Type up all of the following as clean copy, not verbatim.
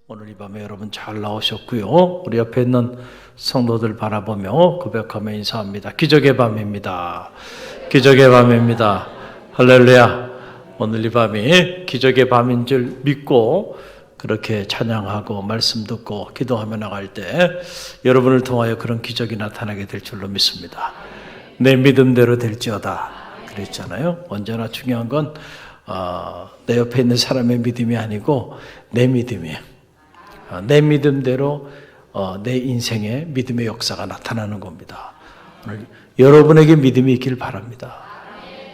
오늘 이 밤에 여러분 잘 나오셨고요. 우리 옆에 있는 성도들 바라보며 고백하며 인사합니다. 기적의 밤입니다. 기적의 밤입니다. 할렐루야. 오늘 이 밤이 기적의 밤인 줄 믿고 그렇게 찬양하고 말씀 듣고 기도하며 나갈 때 여러분을 통하여 그런 기적이 나타나게 될 줄로 믿습니다. 내 믿음대로 될지어다 그랬잖아요. 언제나 중요한 건 내 옆에 있는 사람의 믿음이 아니고 내 믿음이에요. 내 믿음대로 내 인생에 믿음의 역사가 나타나는 겁니다. 오늘 여러분에게 믿음이 있길 바랍니다.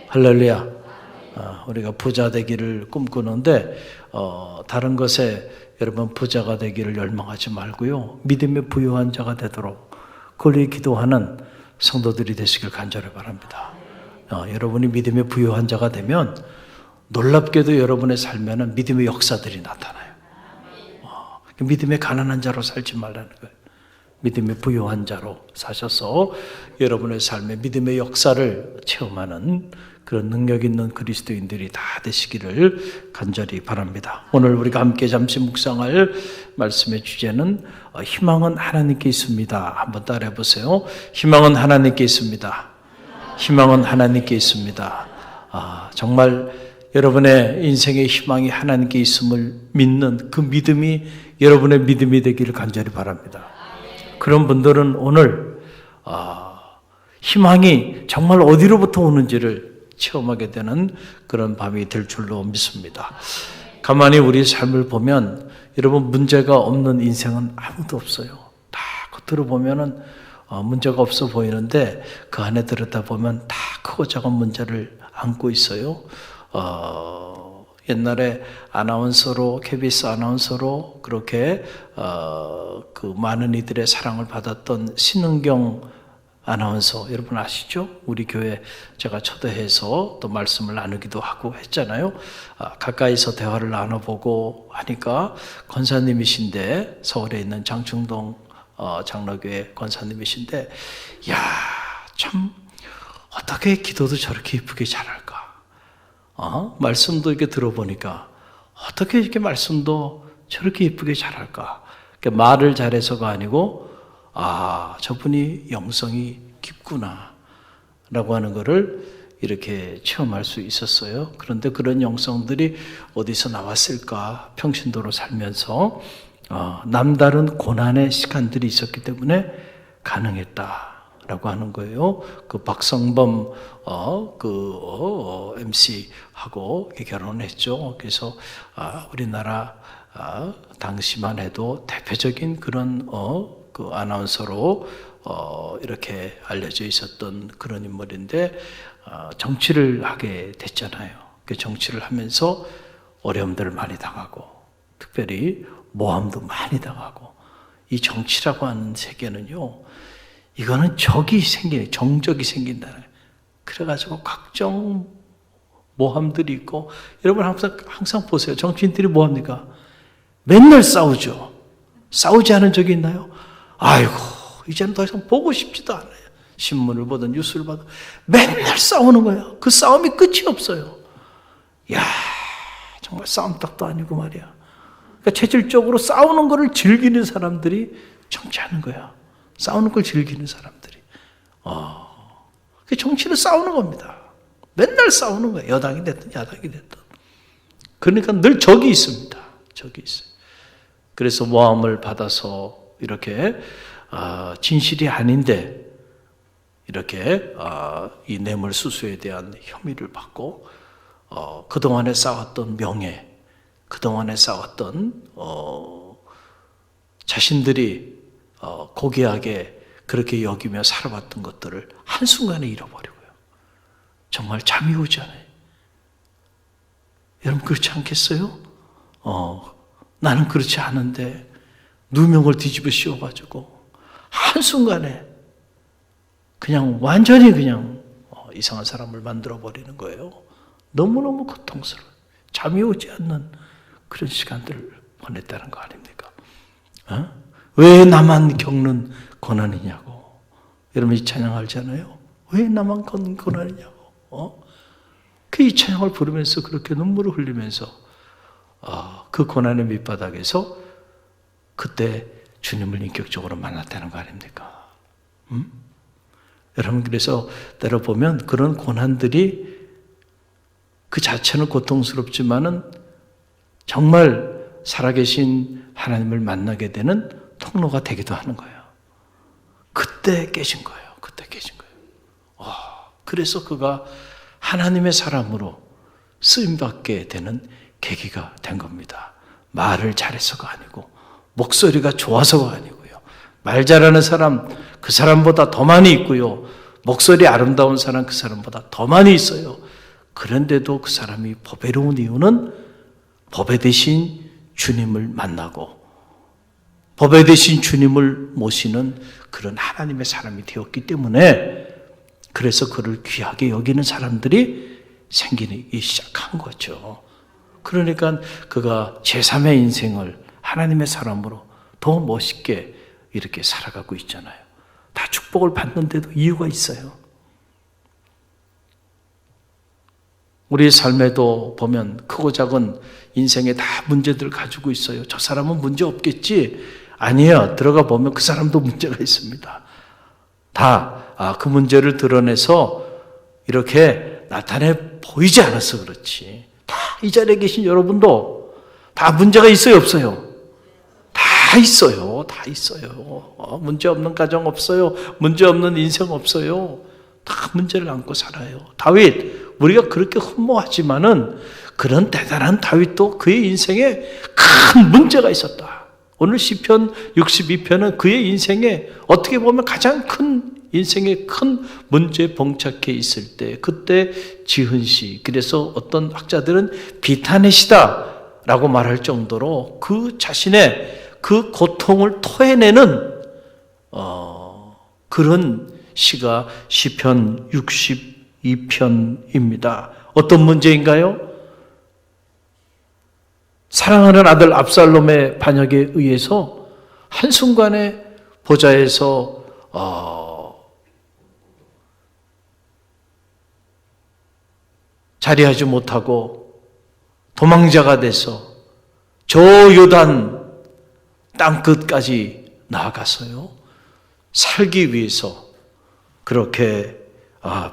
할렐루야. 우리가 부자 되기를 꿈꾸는데 다른 것에 여러분 부자가 되기를 열망하지 말고요. 믿음의 부유한 자가 되도록 그걸 위해 기도하는 성도들이 되시길 간절히 바랍니다. 여러분이 믿음의 부유한 자가 되면 놀랍게도 여러분의 삶에는 믿음의 역사들이 나타나요. 믿음의 가난한 자로 살지 말라는 거예요. 믿음의 부유한 자로 사셔서 여러분의 삶에 믿음의 역사를 체험하는 그런 능력 있는 그리스도인들이 다 되시기를 간절히 바랍니다. 오늘 우리가 함께 잠시 묵상할 말씀의 주제는 희망은 하나님께 있습니다. 한번 따라해 보세요. 희망은 하나님께 있습니다. 희망은 하나님께 있습니다. 정말 여러분의 인생의 희망이 하나님께 있음을 믿는 그 믿음이 여러분의 믿음이 되기를 간절히 바랍니다. 그런 분들은 오늘 희망이 정말 어디로부터 오는지를 체험하게 되는 그런 밤이 될 줄로 믿습니다. 가만히 우리 삶을 보면 여러분 문제가 없는 인생은 아무도 없어요. 다 겉으로 보면은 문제가 없어 보이는데 그 안에 들여다보면 다 크고 작은 문제를 안고 있어요. 옛날에 아나운서로 KBS 아나운서로 그렇게 그 많은 이들의 사랑을 받았던 신은경 아나운서 여러분 아시죠? 우리 교회 제가 초대해서 또 말씀을 나누기도 하고 했잖아요. 가까이서 대화를 나눠보고 하니까 권사님이신데 서울에 있는 장충동 장로교회 권사님이신데 야, 참 어떻게 기도도 저렇게 예쁘게 잘할까? 말씀도 이렇게 들어보니까 어떻게 이렇게 말씀도 저렇게 예쁘게 잘할까? 그러니까 말을 잘해서가 아니고 저분이 영성이 깊구나 라고 하는 것을 이렇게 체험할 수 있었어요. 그런데 그런 영성들이 어디서 나왔을까? 평신도로 살면서 남다른 고난의 시간들이 있었기 때문에 가능했다 라고 하는 거예요. 그 박성범 MC하고 결혼했죠. 그래서 우리나라 당시만 해도 대표적인 그런 그 아나운서로 이렇게 알려져 있었던 그런 인물인데 정치를 하게 됐잖아요. 그 정치를 하면서 어려움들을 많이 당하고 특별히 모함도 많이 당하고 이 정치라고 하는 세계는요. 이거는 정적이 생긴다는 거예요. 그래가지고 각종 모함들이 있고, 여러분 항상 보세요. 정치인들이 뭐 합니까? 맨날 싸우죠. 싸우지 않은 적이 있나요? 아이고, 이제는 더 이상 보고 싶지도 않아요. 신문을 보든 뉴스를 봐도 맨날 싸우는 거예요. 그 싸움이 끝이 없어요. 야, 정말 싸움닭도 아니고 말이야. 그러니까 체질적으로 싸우는 거를 즐기는 사람들이 정치하는 거야. 싸우는 걸 즐기는 사람들이. 그 정치를 싸우는 겁니다. 맨날 싸우는 거예요. 여당이 됐든 야당이 됐든. 그러니까 늘 적이 있습니다. 적이 있어요. 그래서 모함을 받아서 이렇게 진실이 아닌데 이렇게 이 뇌물수수에 대한 혐의를 받고 그동안에 쌓았던 명예, 그동안에 쌓았던 자신들이 고귀하게 그렇게 여기며 살아왔던 것들을 한순간에 잃어버리고요. 정말 잠이 오지 않아요. 여러분 그렇지 않겠어요? 나는 그렇지 않은데 누명을 뒤집어 씌워가지고 한순간에 그냥 완전히 그냥 이상한 사람을 만들어버리는 거예요. 너무너무 고통스러워요. 잠이 오지 않는 그런 시간들을 보냈다는 거 아닙니까? 왜 나만 겪는 고난이냐고. 여러분 이 찬양 알잖아요. 왜 나만 겪는 고난이냐고. 그 이 찬양을 부르면서 그렇게 눈물을 흘리면서 그 고난의 밑바닥에서 그때 주님을 인격적으로 만났다는 거 아닙니까? 여러분, 그래서 때로 보면 그런 고난들이 그 자체는 고통스럽지만은 정말 살아계신 하나님을 만나게 되는 통로가 되기도 하는 거예요. 그때 깨진 거예요. 그때 깨진 거예요. 그래서 그가 하나님의 사람으로 쓰임받게 되는 계기가 된 겁니다. 말을 잘해서가 아니고, 목소리가 좋아서가 아니고요. 말 잘하는 사람, 그 사람보다 더 많이 있고요. 목소리 아름다운 사람, 그 사람보다 더 많이 있어요. 그런데도 그 사람이 보배로운 이유는 보배 되신 주님을 만나고 보배 되신 주님을 모시는 그런 하나님의 사람이 되었기 때문에, 그래서 그를 귀하게 여기는 사람들이 생기기 시작한 거죠. 그러니까 그가 제3의 인생을 하나님의 사람으로 더 멋있게 이렇게 살아가고 있잖아요. 다 축복을 받는데도 이유가 있어요. 우리의 삶에도 보면 크고 작은 인생에 다 문제들 가지고 있어요. 저 사람은 문제 없겠지? 아니에요. 들어가 보면 그 사람도 문제가 있습니다. 다 그 문제를 드러내서 이렇게 나타내 보이지 않아서 그렇지. 다 이 자리에 계신 여러분도 다 문제가 있어요, 없어요? 다 있어요. 다 있어요. 문제 없는 가정 없어요. 문제 없는 인생 없어요. 다 문제를 안고 살아요. 다윗, 우리가 그렇게 흠모하지만은 그런 대단한 다윗도 그의 인생에 큰 문제가 있었다. 오늘 시편 62편은 그의 인생에 어떻게 보면 가장 큰 인생에 큰 문제에 봉착해 있을 때, 그때 지은 시, 그래서 어떤 학자들은 비타넷이다라고 말할 정도로 그 자신의 그 고통을 토해내는 그런 시가 시편 62편입니다. 어떤 문제인가요? 사랑하는 아들 압살롬의 반역에 의해서 한순간에 보좌에서 자리하지 못하고 도망자가 돼서 저 요단 땅끝까지 나아가서요, 살기 위해서 그렇게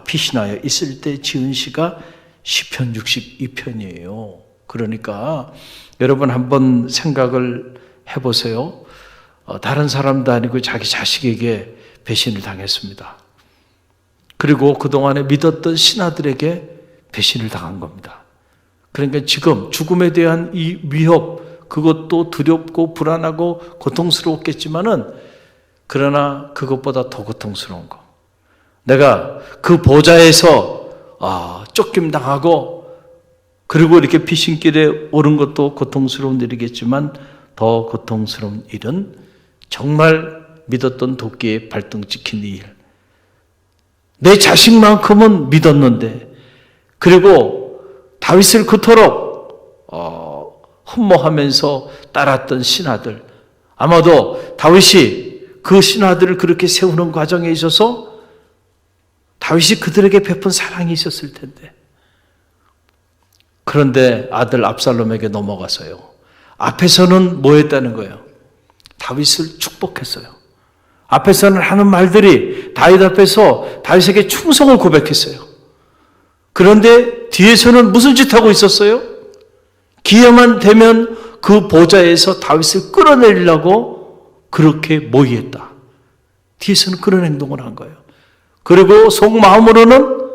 피신하여 있을 때 지은 시가 시편 62편이에요. 그러니까 여러분 한번 생각을 해보세요. 다른 사람도 아니고 자기 자식에게 배신을 당했습니다. 그리고 그동안에 믿었던 신하들에게 배신을 당한 겁니다. 그러니까 지금 죽음에 대한 이 위협, 그것도 두렵고 불안하고 고통스러웠겠지만은, 그러나 그것보다 더 고통스러운 거, 내가 그 보좌에서 쫓김 당하고 그리고 이렇게 피신길에 오른 것도 고통스러운 일이겠지만, 더 고통스러운 일은 정말 믿었던 도끼에 발등 찍힌 이 일. 내 자식만큼은 믿었는데, 그리고 다윗을 그토록 흠모하면서 따랐던 신하들, 아마도 다윗이 그 신하들을 그렇게 세우는 과정에 있어서 다윗이 그들에게 베푼 사랑이 있었을 텐데, 그런데 아들 압살롬에게 넘어가서요, 앞에서는 뭐 했다는 거예요? 다윗을 축복했어요. 앞에서는 하는 말들이 다윗 앞에서 다윗에게 충성을 고백했어요. 그런데 뒤에서는 무슨 짓 하고 있었어요? 기회만 되면 그 보좌에서 다윗을 끌어내리려고 그렇게 모의했다. 뒤에서는 그런 행동을 한 거예요. 그리고 속마음으로는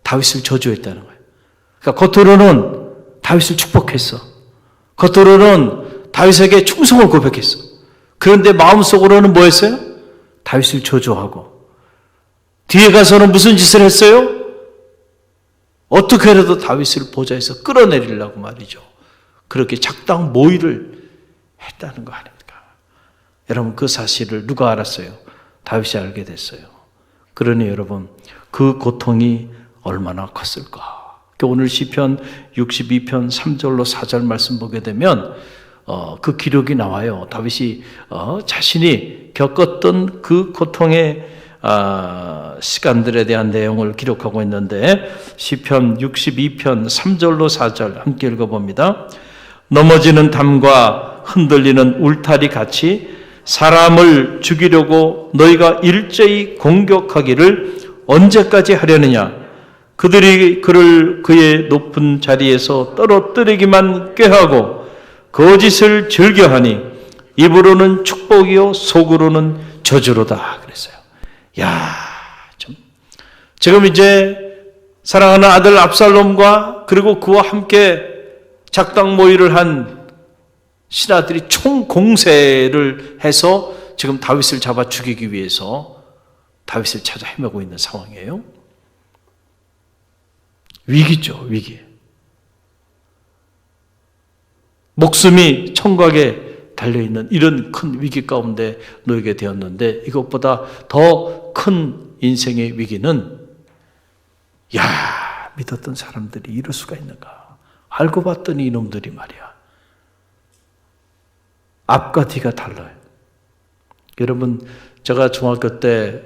다윗을 저주했다는 거예요. 그러니까 겉으로는 다윗을 축복했어. 겉으로는 다윗에게 충성을 고백했어. 그런데 마음속으로는 뭐 했어요? 다윗을 저주하고, 뒤에 가서는 무슨 짓을 했어요? 어떻게 해도 다윗을 보좌에서 끌어내리려고 말이죠. 그렇게 작당 모의를 했다는 거 아닙니까? 여러분, 그 사실을 누가 알았어요? 다윗이 알게 됐어요. 그러니 여러분, 그 고통이 얼마나 컸을까? 오늘 시편 62편 3절로 4절 말씀 보게 되면 그 기록이 나와요. 다윗이 자신이 겪었던 그 고통의 시간들에 대한 내용을 기록하고 있는데, 시편 62편 3절로 4절 함께 읽어봅니다. 넘어지는 담과 흔들리는 울타리 같이 사람을 죽이려고 너희가 일제히 공격하기를 언제까지 하려느냐? 그들이 그를 그의 높은 자리에서 떨어뜨리기만 꾀하고 거짓을 즐겨하니 입으로는 축복이요 속으로는 저주로다 그랬어요. 야, 좀 지금 이제 사랑하는 아들 압살롬과 그리고 그와 함께 작당 모의를 한 신하들이 총공세를 해서 지금 다윗을 잡아 죽이기 위해서 다윗을 찾아 헤매고 있는 상황이에요. 위기죠, 위기. 목숨이 천곽에 달려있는 이런 큰 위기 가운데 놓이게 되었는데 이것보다 더 큰 인생의 위기는 믿었던 사람들이 이럴 수가 있는가. 알고 봤더니 이놈들이 말이야. 앞과 뒤가 달라요. 여러분, 제가 중학교 때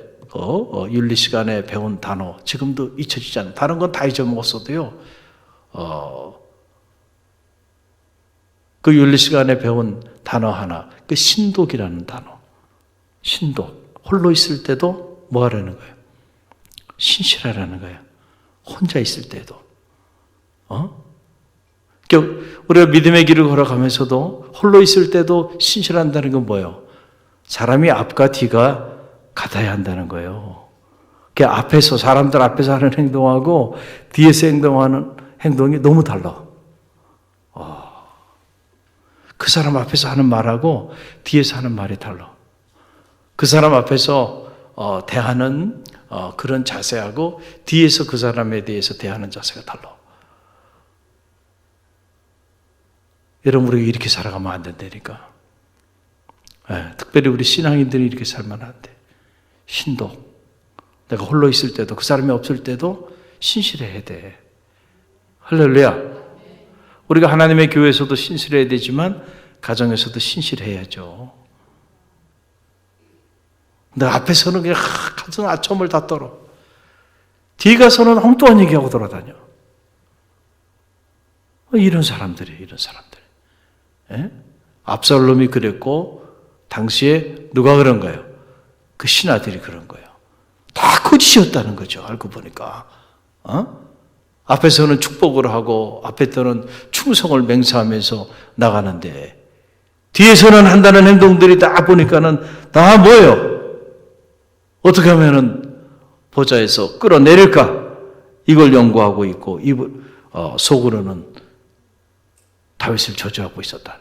윤리 시간에 배운 단어 지금도 잊혀지지 않아요. 다른 건 다 잊어먹었어도요. 그 윤리 시간에 배운 단어 하나, 그 신독이라는 단어. 신독. 홀로 있을 때도 뭐 하라는 거예요? 신실하라는 거예요. 혼자 있을 때도. 우리가 믿음의 길을 걸어가면서도 홀로 있을 때도 신실한다는 건 뭐예요? 사람이 앞과 뒤가 같아야 한다는 거예요. 그 앞에서, 사람들 앞에서 하는 행동하고 뒤에서 행동하는 행동이 너무 달라. 그 사람 앞에서 하는 말하고 뒤에서 하는 말이 달라. 그 사람 앞에서 대하는 그런 자세하고 뒤에서 그 사람에 대해서 대하는 자세가 달라. 여러분, 우리가 이렇게 살아가면 안 된다니까. 특별히 우리 신앙인들이 이렇게 살면 안 돼. 신독. 내가 홀로 있을 때도 그 사람이 없을 때도 신실해야 돼. 할렐루야. 우리가 하나님의 교회에서도 신실해야 되지만 가정에서도 신실해야죠. 근데 앞에서는 그냥 가슴 아첨을 다 떨어. 뒤에 가서는 엉뚱한 얘기하고 돌아다녀. 이런 사람들이에요. 이런 사람들. 압살롬이 그랬고 당시에 누가 그런 거예요? 그 신하들이 그런 거예요. 다 거짓이었다는 거죠. 알고 보니까. 앞에서는 축복을 하고 앞에서는 충성을 맹세하면서 나가는데 뒤에서는 한다는 행동들이 다 보니까는 다 뭐예요? 어떻게 하면은 보좌에서 끌어내릴까? 이걸 연구하고 있고 속으로는 다윗을 저주하고 있었다.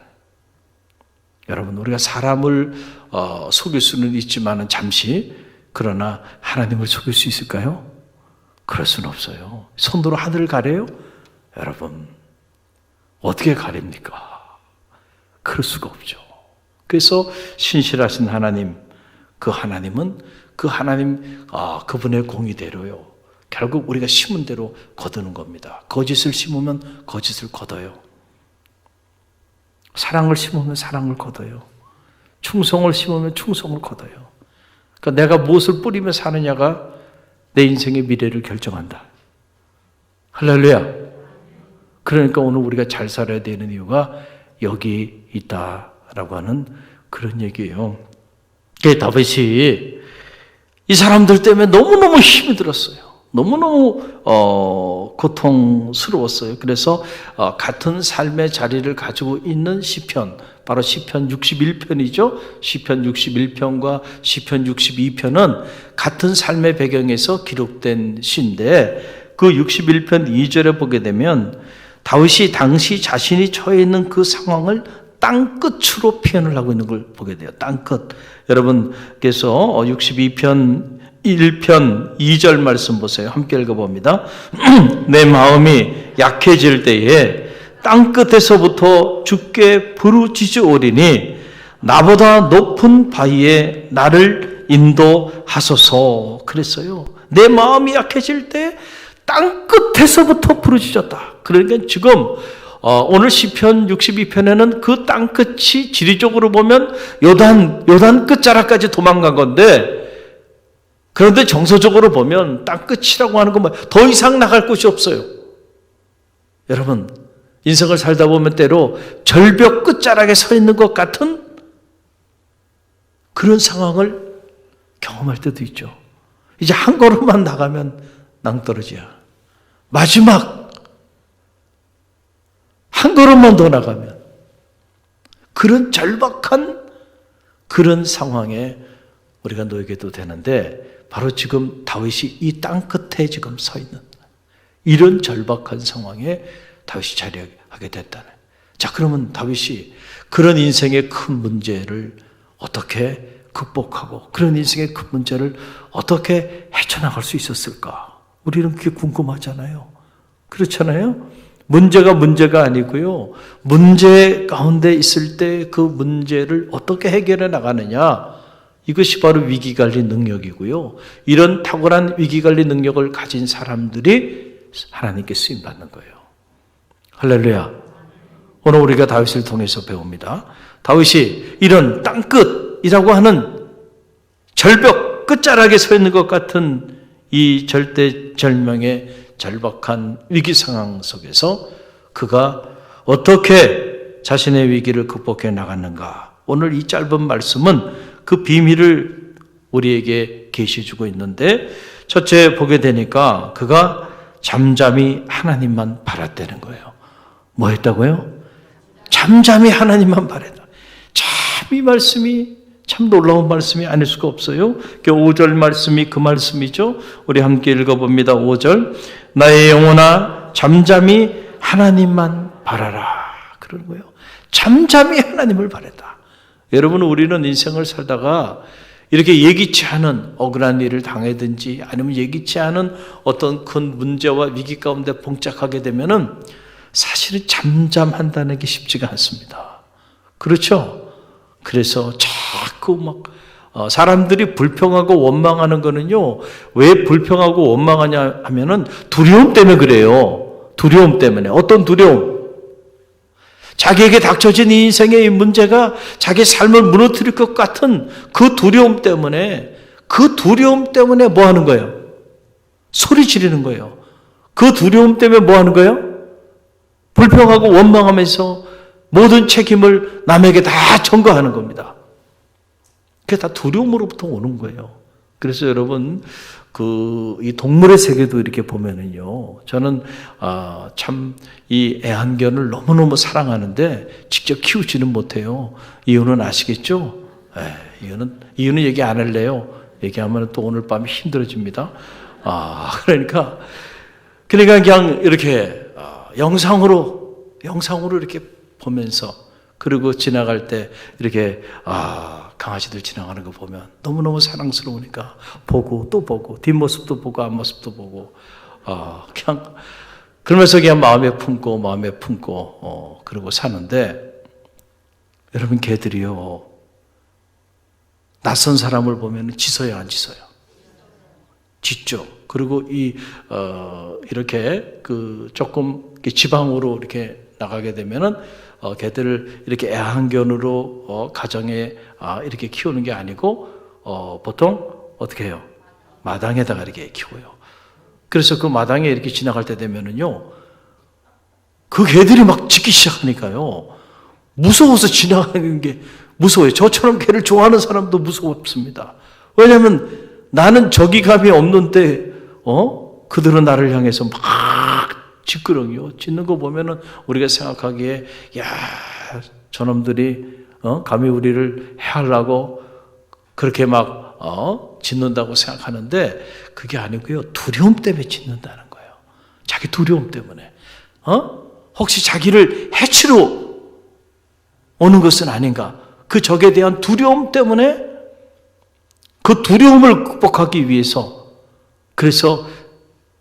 여러분, 우리가 사람을 속일 수는 있지만은 잠시, 그러나 하나님을 속일 수 있을까요? 그럴 수는 없어요. 손으로 하늘을 가려요? 여러분, 어떻게 가립니까? 그럴 수가 없죠. 그래서 신실하신 하나님, 그 하나님은 그분의 공의대로요. 결국 우리가 심은 대로 거두는 겁니다. 거짓을 심으면 거짓을 거둬요. 사랑을 심으면 사랑을 거둬요. 충성을 심으면 충성을 거둬요. 그러니까 내가 무엇을 뿌리며 사느냐가 내 인생의 미래를 결정한다. 할렐루야. 그러니까 오늘 우리가 잘 살아야 되는 이유가 여기 있다라고 하는 그런 얘기예요. 다윗이 이 사람들 때문에 너무너무 힘이 들었어요. 너무너무 고통스러웠어요. 그래서 같은 삶의 자리를 가지고 있는 시편, 바로 시편 61편이죠. 시편 61편과 시편 62편은 같은 삶의 배경에서 기록된 시인데 그 61편 2절에 보게 되면 다윗이 당시 자신이 처해 있는 그 상황을 땅끝으로 표현을 하고 있는 걸 보게 돼요. 땅끝. 여러분께서 62편 1편 2절 말씀 보세요. 함께 읽어봅니다. 내 마음이 약해질 때에 땅끝에서부터 주께 부르짖으오리니 나보다 높은 바위에 나를 인도하소서 그랬어요. 내 마음이 약해질 때 땅끝에서부터 부르짖었다. 그러니까 지금 오늘 시편 62편에는 그 땅끝이 지리적으로 보면 요단 끝자락까지 도망간 건데, 그런데 정서적으로 보면 땅끝이라고 하는 건 더 이상 나갈 곳이 없어요. 여러분, 인생을 살다 보면 때로 절벽 끝자락에 서 있는 것 같은 그런 상황을 경험할 때도 있죠. 이제 한 걸음만 나가면 낭떠러지야. 마지막 한 걸음만 더 나가면 그런 절박한 그런 상황에 우리가 놓이게도 되는데 바로 지금 다윗이 이 땅 끝에 지금 서 있는 이런 절박한 상황에 다윗이 자리하게 됐다네. 자, 그러면 다윗이 그런 인생의 큰 문제를 어떻게 극복하고 그런 인생의 큰 문제를 어떻게 헤쳐나갈 수 있었을까? 우리는 그게 궁금하잖아요. 그렇잖아요? 문제가 아니고요. 문제 가운데 있을 때 그 문제를 어떻게 해결해 나가느냐. 이것이 바로 위기관리 능력이고요. 이런 탁월한 위기관리 능력을 가진 사람들이 하나님께 쓰임받는 거예요. 할렐루야. 오늘 우리가 다윗을 통해서 배웁니다. 다윗이 이런 땅끝이라고 하는 절벽 끝자락에 서 있는 것 같은 이 절대절명의 절박한 위기 상황 속에서 그가 어떻게 자신의 위기를 극복해 나갔는가. 오늘 이 짧은 말씀은 그 비밀을 우리에게 계시해주고 있는데 첫째 보게 되니까 그가 잠잠히 하나님만 바랐다는 거예요. 뭐 했다고요? 잠잠히 하나님만 바랬다. 참 이 말씀이 참 놀라운 말씀이 아닐 수가 없어요. 5절 말씀이 그 말씀이죠. 우리 함께 읽어봅니다. 5절. 나의 영혼아 잠잠히 하나님만 바라라. 그러는 거예요. 잠잠히 하나님을 바랬다. 여러분, 우리는 인생을 살다가 이렇게 예기치 않은 억울한 일을 당하든지 아니면 예기치 않은 어떤 큰 문제와 위기 가운데 봉착하게 되면은 사실은 잠잠한다는 게 쉽지가 않습니다. 그렇죠? 그래서 자꾸 막 사람들이 불평하고 원망하는 거는요, 왜 불평하고 원망하냐 하면은 두려움 때문에 그래요. 두려움 때문에. 어떤 두려움? 자기에게 닥쳐진 이 인생의 이 문제가 자기 삶을 무너뜨릴 것 같은 그 두려움 때문에 뭐 하는 거예요? 소리 지르는 거예요. 그 두려움 때문에 뭐 하는 거예요? 불평하고 원망하면서 모든 책임을 남에게 다 전가하는 겁니다. 그게 다 두려움으로부터 오는 거예요. 그래서 여러분, 이 동물의 세계도 이렇게 보면은요, 저는 참 이 애완견을 너무너무 사랑하는데 직접 키우지는 못해요. 이유는 아시겠죠? 이유는 얘기 안 할래요. 얘기하면 또 오늘 밤에 힘들어집니다. 그러니까 그냥 이렇게 영상으로 이렇게 보면서, 그리고 지나갈 때 이렇게 강아지들 지나가는 거 보면 너무너무 사랑스러우니까 보고 또 보고 뒷모습도 보고 앞모습도 보고 그냥 그러면서 그냥 마음에 품고 그러고 사는데, 여러분, 개들이요, 낯선 사람을 보면 짖어요, 안 짖어요? 짖죠. 그리고 이렇게 조금 지방으로 이렇게 나가게 되면은 개들을 이렇게 애완견으로 가정에 이렇게 키우는 게 아니고 보통 어떻게 해요? 마당에다가 이렇게 키워요. 그래서 그 마당에 이렇게 지나갈 때 되면은요, 그 개들이 막 짖기 시작하니까요, 무서워서 지나가는 게 무서워요. 저처럼 개를 좋아하는 사람도 무섭습니다. 왜냐하면 나는 저기감이 없는데 그들은 나를 향해서 막 짖거든요. 짖는 거 보면은 우리가 생각하기에, 야, 저놈들이 감히 우리를 해하려고 그렇게 막 짖는다고 생각하는데, 그게 아니고요, 두려움 때문에 짖는다는 거예요. 자기 두려움 때문에. 혹시 자기를 해치러 오는 것은 아닌가? 그 적에 대한 두려움 때문에, 그 두려움을 극복하기 위해서, 그래서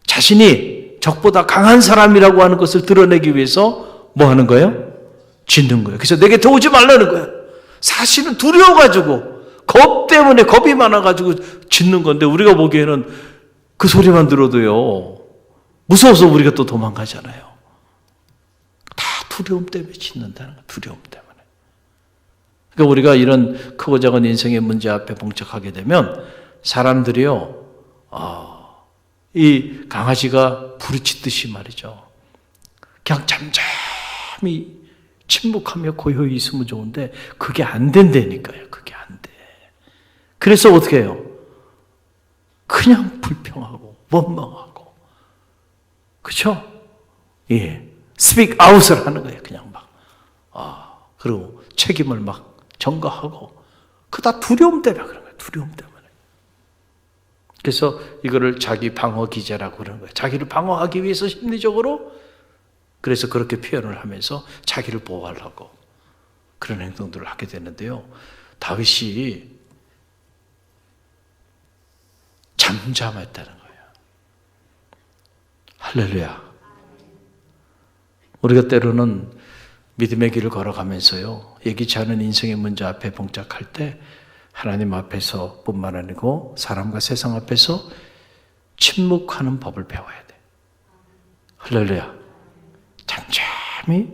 자신이 적보다 강한 사람이라고 하는 것을 드러내기 위해서 뭐 하는 거예요? 짖는 거예요. 그래서 내게 더 오지 말라는 거예요. 사실은 두려워가지고, 겁 때문에, 겁이 많아가지고 짖는 건데, 우리가 보기에는 그 소리만 들어도요, 무서워서 우리가 또 도망가잖아요. 다 두려움 때문에 짖는다는 거예요. 두려움 때문에. 그러니까 우리가 이런 크고 작은 인생의 문제 앞에 봉착하게 되면 사람들이요, 이 강아지가 부르짖듯이 말이죠, 그냥 잠잠히 침묵하며 고요히 있으면 좋은데 그게 안 된다니까요. 그게 안 돼. 그래서 어떻게 해요? 그냥 불평하고 원망하고, 그렇죠? 예, speak out을 하는 거예요. 그냥 막 그리고 책임을 막 전가하고, 그 다 두려움 때문에 그런 거예요. 두려움 때문에. 그래서 이거를 자기 방어 기제라고 그러는 거예요. 자기를 방어하기 위해서 심리적으로, 그래서 그렇게 표현을 하면서 자기를 보호하려고 그런 행동들을 하게 되는데요. 다윗이 잠잠했다는 거예요. 할렐루야. 우리가 때로는 믿음의 길을 걸어가면서요, 예기치 않은 인생의 문제 앞에 봉착할 때 하나님 앞에서 뿐만 아니고 사람과 세상 앞에서 침묵하는 법을 배워야 돼. 할렐루야. 잠잠히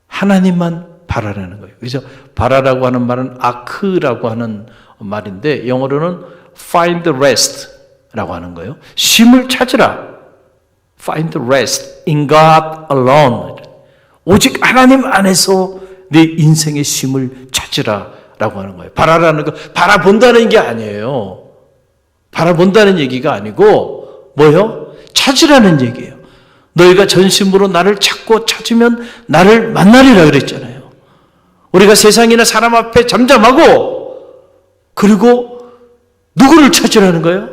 하나님만 바라라는 거예요. 그래서 바라라고 하는 말은 아크라고 하는 말인데, 영어로는 find rest라고 하는 거예요. 쉼을 찾으라. Find rest in God alone. 오직 하나님 안에서 내 인생의 쉼을 찾으라라고 하는 거예요. 바라라는 거, 바라본다는 게 아니에요. 바라본다는 얘기가 아니고 뭐요? 찾으라는 얘기예요. 너희가 전심으로 나를 찾고 찾으면 나를 만나리라 그랬잖아요. 우리가 세상이나 사람 앞에 잠잠하고, 그리고 누구를 찾으라는 거예요?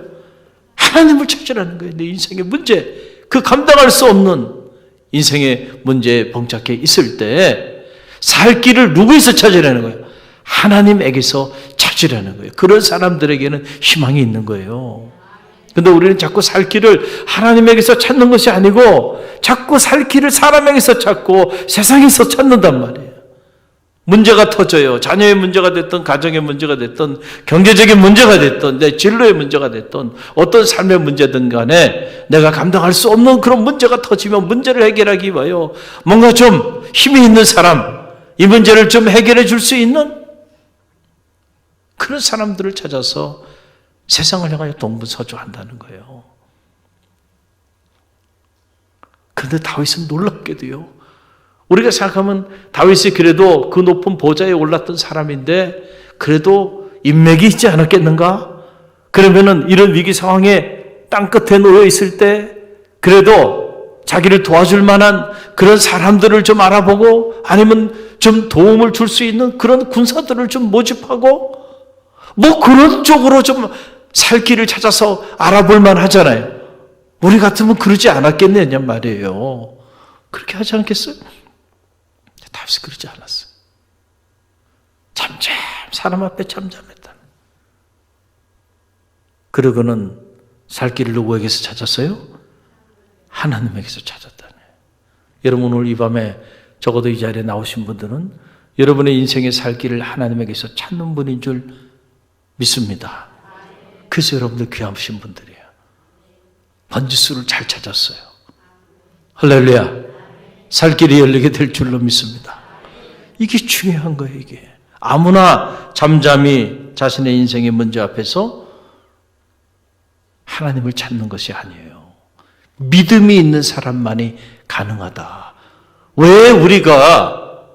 하나님을 찾으라는 거예요. 내 인생의 문제, 그 감당할 수 없는 인생의 문제에 봉착해 있을 때 살 길을 누구에서 찾으라는 거예요? 하나님에게서 찾으라는 거예요. 그런 사람들에게는 희망이 있는 거예요. 근데 우리는 자꾸 살 길을 하나님에게서 찾는 것이 아니고 자꾸 살 길을 사람에게서 찾고 세상에서 찾는단 말이에요. 문제가 터져요. 자녀의 문제가 됐든 가정의 문제가 됐든 경제적인 문제가 됐든 내 진로의 문제가 됐든 어떤 삶의 문제든 간에 내가 감당할 수 없는 그런 문제가 터지면 문제를 해결하기 위하여 뭔가 좀 힘이 있는 사람, 이 문제를 좀 해결해 줄 수 있는 그런 사람들을 찾아서 세상을 향하여 동분서주한다는 거예요. 그런데 다윗은 놀랍게도요, 우리가 생각하면 다윗이 그래도 그 높은 보좌에 올랐던 사람인데 그래도 인맥이 있지 않았겠는가? 그러면은 이런 위기 상황에 땅끝에 놓여 있을 때 그래도 자기를 도와줄 만한 그런 사람들을 좀 알아보고, 아니면 좀 도움을 줄 수 있는 그런 군사들을 좀 모집하고, 뭐 그런 쪽으로 좀 살 길을 찾아서 알아볼 만 하잖아요. 우리 같으면 그러지 않았겠느냐 말이에요. 그렇게 하지 않겠어요? 다윗이 그러지 않았어요. 잠잠, 사람 앞에 잠잠했다. 그러고는 살 길을 누구에게서 찾았어요? 하나님에게서 찾았다네. 여러분, 오늘 이 밤에 적어도 이 자리에 나오신 분들은 여러분의 인생의 살 길을 하나님에게서 찾는 분인 줄 믿습니다. 그래서 여러분들 귀하신 분들이에요. 번지수를 잘 찾았어요. 할렐루야. 살 길이 열리게 될 줄로 믿습니다. 이게 중요한 거예요. 이게 아무나 잠잠히 자신의 인생의 문제 앞에서 하나님을 찾는 것이 아니에요. 믿음이 있는 사람만이 가능하다. 왜 우리가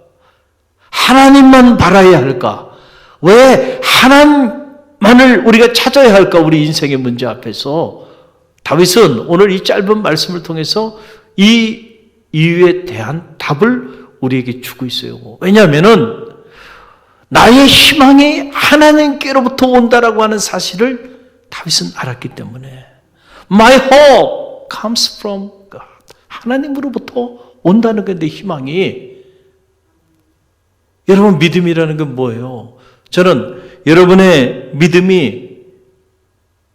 하나님만 바라야 할까? 왜 하나님만을 우리가 찾아야 할까? 우리 인생의 문제 앞에서 다윗은 오늘 이 짧은 말씀을 통해서 이 이유에 대한 답을 우리에게 주고 있어요. 왜냐하면은 나의 희망이 하나님께로부터 온다라고 하는 사실을 다윗은 알았기 때문에, My hope comes from God. 하나님으로부터 온다는 게 내 희망이. 여러분, 믿음이라는 건 뭐예요? 저는 여러분의 믿음이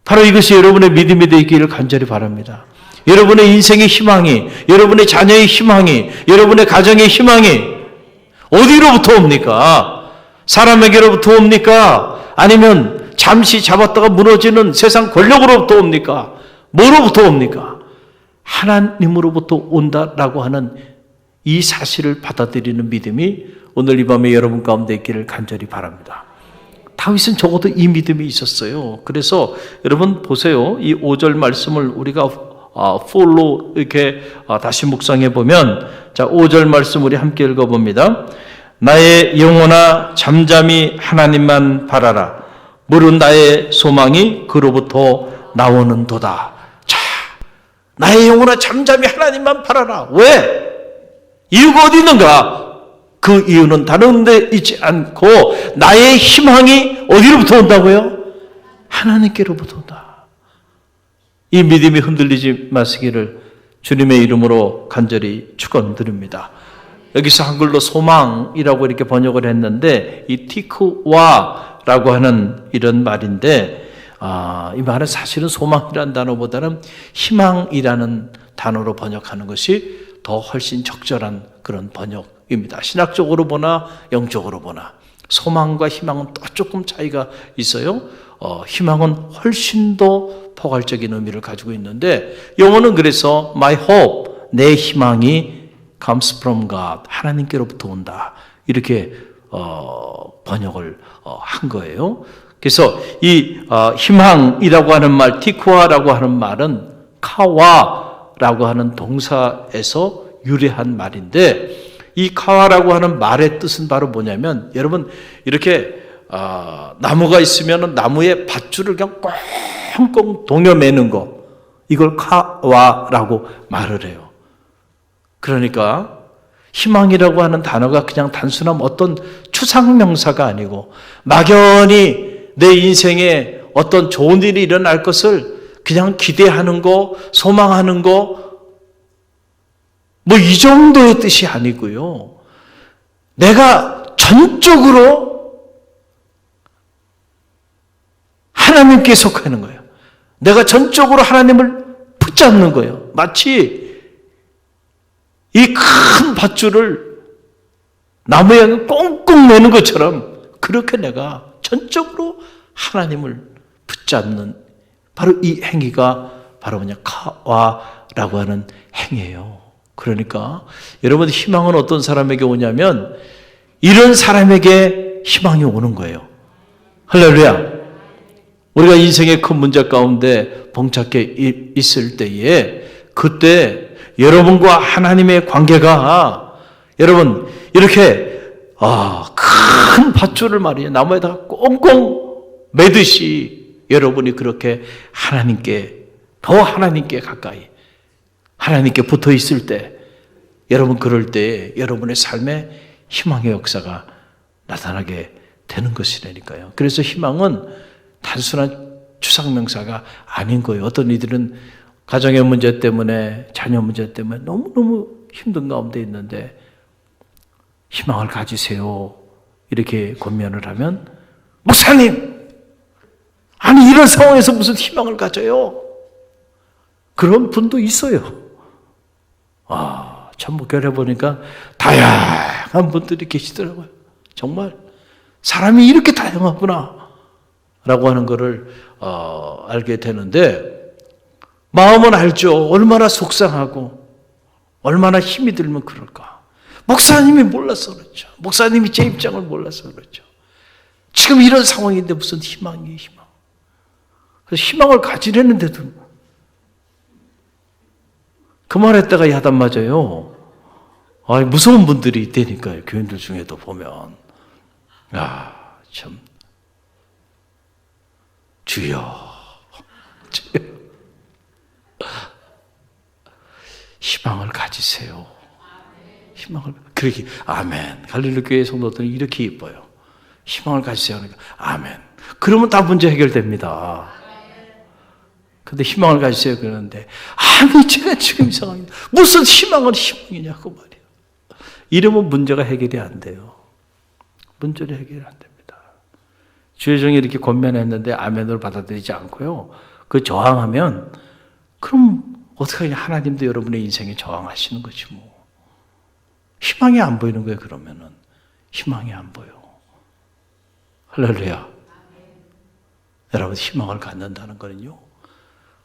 바로 이것이 여러분의 믿음이 되기를 간절히 바랍니다. 여러분의 인생의 희망이, 여러분의 자녀의 희망이, 여러분의 가정의 희망이 어디로부터 옵니까? 사람에게로부터 옵니까? 아니면 잠시 잡았다가 무너지는 세상 권력으로부터 옵니까? 뭐로부터 옵니까? 하나님으로부터 온다라고 하는 이 사실을 받아들이는 믿음이 오늘 이 밤에 여러분 가운데 있기를 간절히 바랍니다. 다윗은 적어도 이 믿음이 있었어요. 그래서 여러분 보세요. 이 5절 말씀을 우리가 full로 이렇게 다시 묵상해 보면, 자, 5절 말씀 우리 함께 읽어봅니다. 나의 영혼아 잠잠히 하나님만 바라라. 물은 나의 소망이 그로부터 나오는도다. 자, 나의 영혼아 잠잠히 하나님만 바라라. 왜? 이유가 어디 있는가? 그 이유는 다른 데 있지 않고 나의 희망이 어디로부터 온다고요? 하나님께로부터 온다. 이 믿음이 흔들리지 마시기를 주님의 이름으로 간절히 축원드립니다. 여기서 한글로 소망이라고 이렇게 번역을 했는데 이 티크와라고 하는 이런 말인데 이 말은 사실은 소망이라는 단어보다는 희망이라는 단어로 번역하는 것이 더 훨씬 적절한 그런 번역입니다. 신학적으로 보나 영적으로 보나 소망과 희망은 또 조금 차이가 있어요. 희망은 훨씬 더 포괄적인 의미를 가지고 있는데 영어는 그래서 my hope, 내 희망이 comes from God, 하나님께로부터 온다. 이렇게 번역을 한 거예요. 그래서 이 희망이라고 하는 말, 티쿠아라고 하는 말은 카와라고 하는 동사에서 유래한 말인데 이 카와라고 하는 말의 뜻은 바로 뭐냐면 여러분 이렇게 나무가 있으면 나무에 밧줄을 그냥 꽁꽁 동여매는 거 이걸 카와라고 말을 해요. 그러니까 희망이라고 하는 단어가 그냥 단순한 어떤 추상명사가 아니고 막연히 내 인생에 어떤 좋은 일이 일어날 것을 그냥 기대하는 거, 소망하는 거 뭐 이 정도의 뜻이 아니고요. 내가 전적으로 하나님께 속하는 거예요. 내가 전적으로 하나님을 붙잡는 거예요. 마치 이 큰 밧줄을 나무에 꽁꽁 매는 것처럼 그렇게 내가 전적으로 하나님을 붙잡는 바로 이 행위가 바로 그냥 카와라고 하는 행위예요. 그러니까 여러분 희망은 어떤 사람에게 오냐면 이런 사람에게 희망이 오는 거예요. 할렐루야. 우리가 인생의 큰 문제 가운데 봉착해 있을 때에 그때 여러분과 하나님의 관계가 여러분 이렇게 큰 밧줄을 말이에요. 나무에다가 꽁꽁 매듯이 여러분이 그렇게 더 하나님께 가까이 하나님께 붙어 있을 때 여러분 그럴 때 여러분의 삶에 희망의 역사가 나타나게 되는 것이라니까요. 그래서 희망은 단순한 추상명사가 아닌 거예요. 어떤 이들은 가정의 문제 때문에 자녀 문제 때문에 너무너무 힘든 가운데 있는데 희망을 가지세요. 이렇게 권면을 하면 목사님 아니 이런 상황에서 무슨 희망을 가져요? 그런 분도 있어요. 참 목회를 해보니까 다양한 분들이 계시더라고요. 정말 사람이 이렇게 다양하구나 라고 하는 것을 알게 되는데 마음은 알죠. 얼마나 속상하고 얼마나 힘이 들면 그럴까. 목사님이 몰라서 그렇죠. 목사님이 제 입장을 몰라서 그렇죠. 지금 이런 상황인데 무슨 희망이에요, 희망. 그래서 희망을 가지려는데도 그 말했다가 야단 맞아요. 무서운 분들이 있다니까요. 교인들 중에도 보면. 참. 주여. 희망을 가지세요. 희망을. 그렇게, 아멘. 갈릴리 교회 성도들은 이렇게 이뻐요. 희망을 가지세요. 그러니까, 아멘. 그러면 다 문제 해결됩니다. 근데 희망을 가지세요 그러는데 아니 제가 지금 이상합니다. 무슨 희망은 희망이냐고 말이에요. 이러면 문제가 해결이 안 돼요. 문제는 해결이 안 됩니다. 주여정이 이렇게 권면했는데 아멘으로 받아들이지 않고요. 그 저항하면 그럼 어떻게 하냐. 하나님도 여러분의 인생에 저항하시는 거지 뭐. 희망이 안 보이는 거예요. 그러면은 희망이 안 보여. 할렐루야. 여러분 희망을 갖는다는 거는요.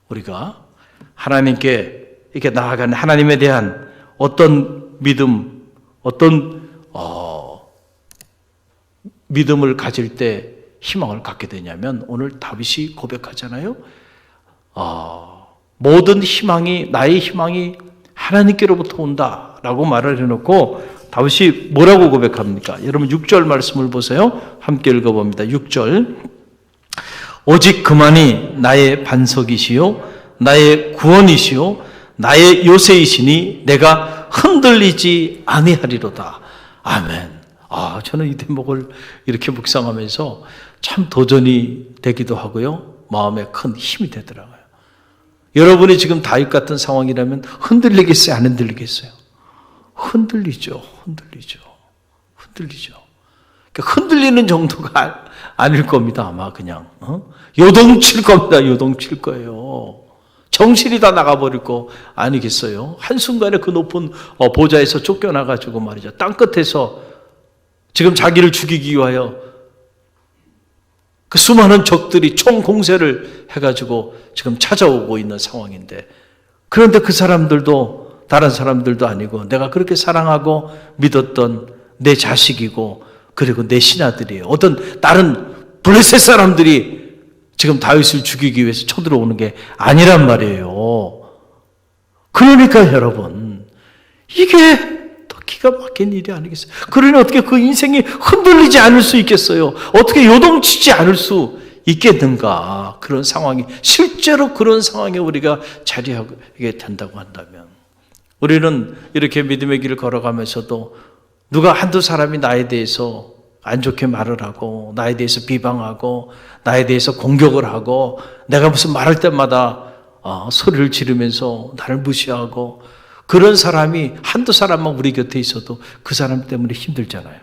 우리가 하나님께 이렇게 나아가는 하나님에 대한 어떤 믿음, 어떤 믿음을 가질 때 희망을 갖게 되냐면 오늘 다윗이 고백하잖아요. 모든 희망이, 나의 희망이 하나님께로부터 온다라고 말을 해놓고 다윗이 뭐라고 고백합니까? 여러분 6절 말씀을 보세요. 함께 읽어봅니다. 6절. 오직 그만이 나의 반석이시요 나의 구원이시요 나의 요새이시니 내가 흔들리지 아니하리로다. 아멘. 저는 이 대목을 이렇게 묵상하면서 참 도전이 되기도 하고요. 마음에 큰 힘이 되더라고요. 여러분이 지금 다윗 같은 상황이라면 흔들리겠어요? 안 흔들리겠어요? 흔들리죠. 그러니까 흔들리는 정도가 아닐 겁니다. 아마 그냥 요동칠 겁니다. 요동칠 거예요. 정신이 다 나가버릴 거 아니겠어요? 한순간에 그 높은 보좌에서 쫓겨나가지고 말이죠. 땅끝에서 지금 자기를 죽이기 위하여 그 수많은 적들이 총공세를 해가지고 지금 찾아오고 있는 상황인데, 그런데 그 사람들도 다른 사람들도 아니고 내가 그렇게 사랑하고 믿었던 내 자식이고 그리고 내 신하들이에요. 어떤 다른 블레셋 사람들이 지금 다윗을 죽이기 위해서 쳐들어오는 게 아니란 말이에요. 그러니까 여러분, 이게 더 기가 막힌 일이 아니겠어요? 그러니 어떻게 그 인생이 흔들리지 않을 수 있겠어요? 어떻게 요동치지 않을 수 있겠는가? 그런 상황이, 실제로 그런 상황에 우리가 자리하게 된다고 한다면, 우리는 이렇게 믿음의 길을 걸어가면서도 누가 한두 사람이 나에 대해서 안 좋게 말을 하고 나에 대해서 비방하고 나에 대해서 공격을 하고 내가 무슨 말할 때마다 소리를 지르면서 나를 무시하고, 그런 사람이 한두 사람만 우리 곁에 있어도 그 사람 때문에 힘들잖아요.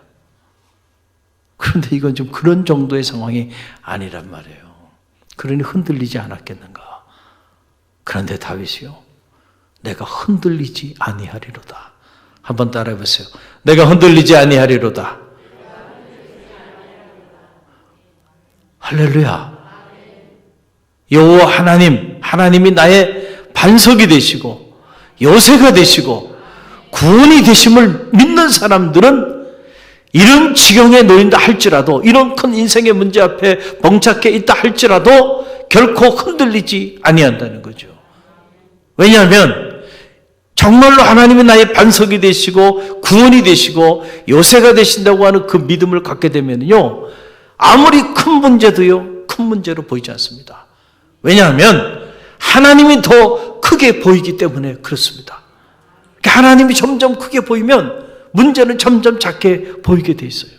그런데 이건 좀 그런 정도의 상황이 아니란 말이에요. 그러니 흔들리지 않았겠는가? 그런데 다윗이요, 내가 흔들리지 아니하리로다. 한번 따라해 보세요. 내가 흔들리지 아니하리로다. 할렐루야. 여호와 하나님이 나의 반석이 되시고 요새가 되시고 구원이 되심을 믿는 사람들은 이런 지경에 놓인다 할지라도, 이런 큰 인생의 문제 앞에 봉착해 있다 할지라도 결코 흔들리지 아니한다는 거죠. 왜냐하면 정말로 하나님이 나의 반석이 되시고 구원이 되시고 요새가 되신다고 하는 그 믿음을 갖게 되면요, 아무리 큰 문제도요, 큰 문제로 보이지 않습니다. 왜냐하면 하나님이 더 크게 보이기 때문에 그렇습니다. 하나님이 점점 크게 보이면 문제는 점점 작게 보이게 돼 있어요.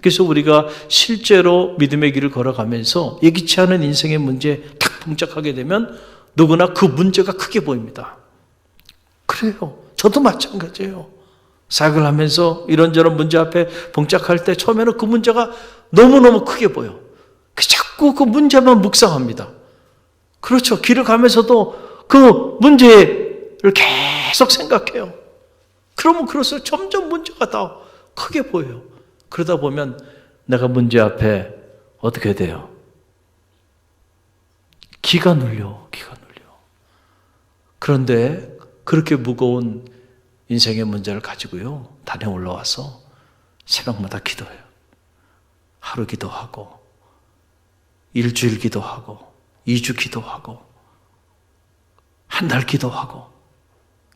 그래서 우리가 실제로 믿음의 길을 걸어가면서 예기치 않은 인생의 문제에 탁 봉착하게 되면 누구나 그 문제가 크게 보입니다. 그래요. 저도 마찬가지예요. 사역을 하면서 이런저런 문제 앞에 봉착할 때 처음에는 그 문제가 너무너무 크게 보여. 자꾸 그 문제만 묵상합니다. 그렇죠. 길을 가면서도 그 문제를 계속 생각해요. 그러면 그럴수록 점점 문제가 더 크게 보여요. 그러다 보면 내가 문제 앞에 어떻게 돼요? 기가 눌려. 그런데 그렇게 무거운 인생의 문제를 가지고요, 단에 올라와서 새벽마다 기도해요. 하루 기도하고, 일주일 기도하고, 2주 기도하고, 한 달 기도하고,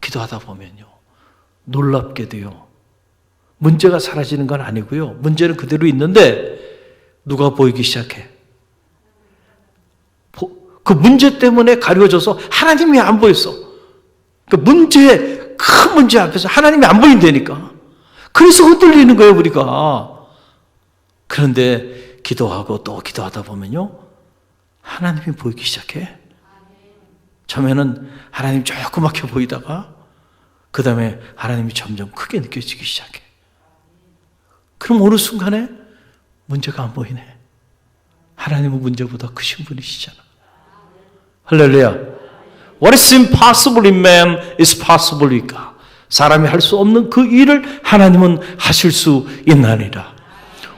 기도하다 보면요, 놀랍게도요, 문제가 사라지는 건 아니고요, 문제는 그대로 있는데 누가 보이기 시작해. 그 문제 때문에 가려져서 하나님이 안 보였어. 그 큰 문제 앞에서 하나님이 안 보인다니까. 그래서 흔들리는 거예요, 우리가. 그런데 기도하고 또 기도하다 보면요, 하나님이 보이기 시작해. 처음에는 하나님 조그맣게 보이다가 그 다음에 하나님이 점점 크게 느껴지기 시작해. 그럼 어느 순간에 문제가 안 보이네. 하나님은 문제보다 크신 분이시잖아. 할렐루야. What is impossible in man is possible in God. 사람이 할 수 없는 그 일을 하나님은 하실 수 있나니라.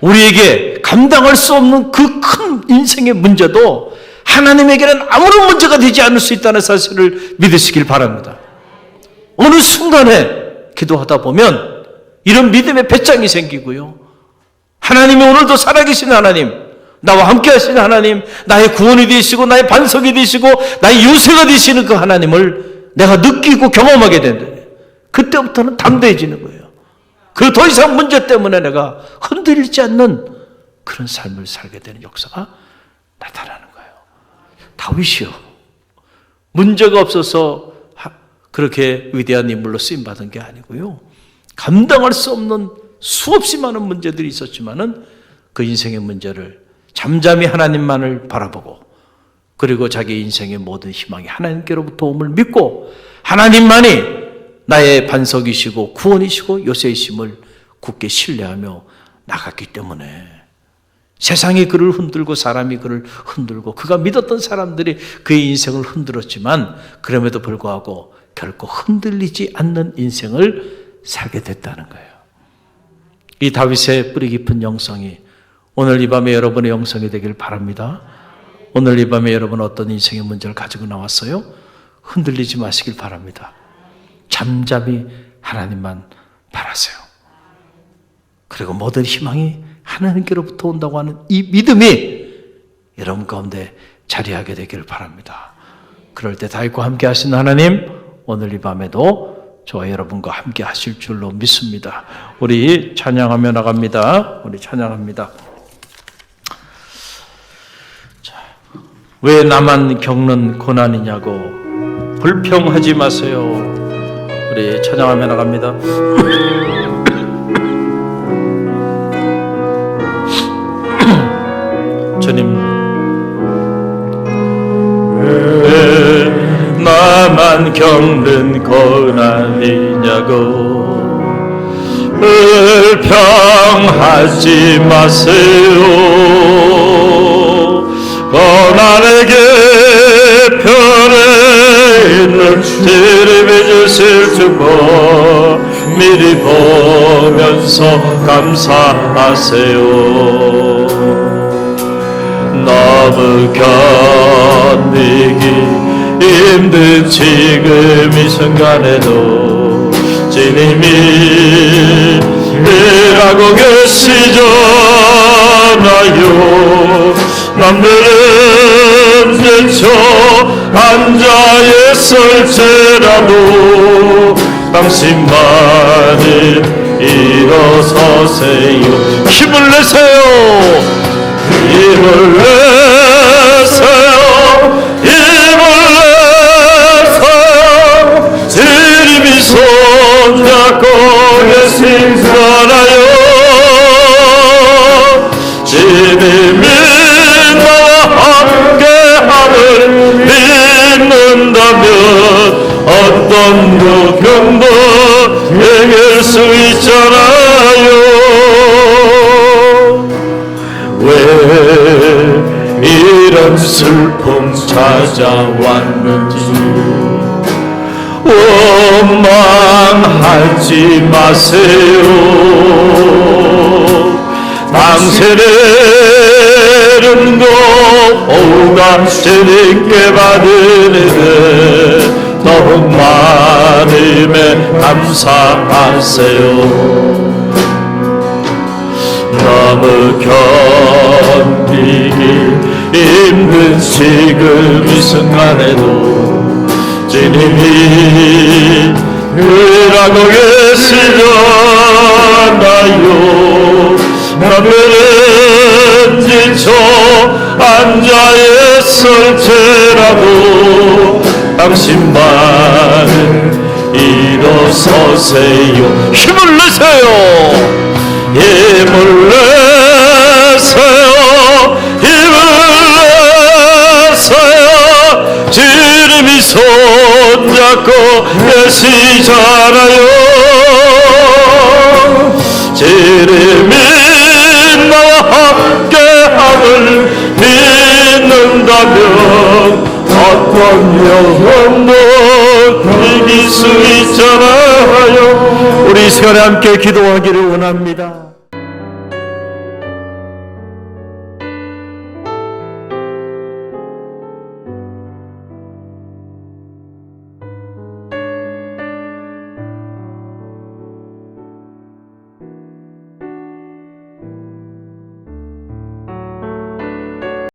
우리에게 감당할 수 없는 그 큰 인생의 문제도 하나님에게는 아무런 문제가 되지 않을 수 있다는 사실을 믿으시길 바랍니다. 어느 순간에 기도하다 보면 이런 믿음의 배짱이 생기고요, 하나님이 오늘도 살아계신 하나님, 나와 함께 하시는 하나님, 나의 구원이 되시고 나의 반석이 되시고 나의 요새가 되시는 그 하나님을 내가 느끼고 경험하게 된다. 그때부터는 담대해지는 거예요. 그리고 더 이상 문제 때문에 내가 흔들리지 않는 그런 삶을 살게 되는 역사가 나타나는 거예요. 다윗이요, 문제가 없어서 그렇게 위대한 인물로 쓰임받은 게 아니고요, 감당할 수 없는 수없이 많은 문제들이 있었지만은 그 인생의 문제를 잠잠히 하나님만을 바라보고, 그리고 자기 인생의 모든 희망이 하나님께로부터 도움을 믿고 하나님만이 나의 반석이시고 구원이시고 요새이심을 굳게 신뢰하며 나갔기 때문에 세상이 그를 흔들고 사람이 그를 흔들고 그가 믿었던 사람들이 그의 인생을 흔들었지만 그럼에도 불구하고 결코 흔들리지 않는 인생을 살게 됐다는 거예요. 이 다윗의 뿌리 깊은 영성이 오늘 이 밤에 여러분의 영성이 되길 바랍니다. 오늘 이 밤에 여러분 어떤 인생의 문제를 가지고 나왔어요? 흔들리지 마시길 바랍니다. 잠잠히 하나님만 바라세요. 그리고 모든 희망이 하나님께로부터 온다고 하는 이 믿음이 여러분 가운데 자리하게 되기를 바랍니다. 그럴 때 다윗과 함께 하신 하나님, 오늘 이 밤에도 저와 여러분과 함께 하실 줄로 믿습니다. 우리 찬양하며 나갑니다. 우리 찬양합니다. 자, 왜 나만 겪는 고난이냐고 불평하지 마세요. 우리 찬양하며 나갑니다. 주님, 왜 나만 겪는 고난이냐고 불평하지 마세요. 고난에게 편에 있는 주님이 주실 주고 미리 보면서 감사하세요. 너무 견디기 힘든 지금 이 순간에도 주님이 일하고 계시잖아요. 남들은 지쳐 앉아있을지라도 당신만은 일어서세요. 힘을 내세요. 힘을 내세요. 힘을 내세요. 주님이 손잡고 계시잖아요. 주님이 나와 함께함을 믿는다면 어떤 고통도 이길 수 있잖아요. 왜 이런 슬픔 찾아왔는지 원망하지 마세요. 당신은 오후가 주님께 받으리되 더욱 많음에 감사하세요. 너무 견디기 힘든 지금 이 순간에도 주님이 일하고 계시잖아요. 남들은 지쳐 앉아있을지라도 당신만은 일어서세요. 힘을 내세요. 힘을 내세요. 힘을 내세요. 주님이 손잡고 계시잖아요. 주님이 나와 함께함을 믿는다면 어떤 영혼도 이길 수 있잖아요. 우리 이 시간에 함께 기도하기를 원합니다.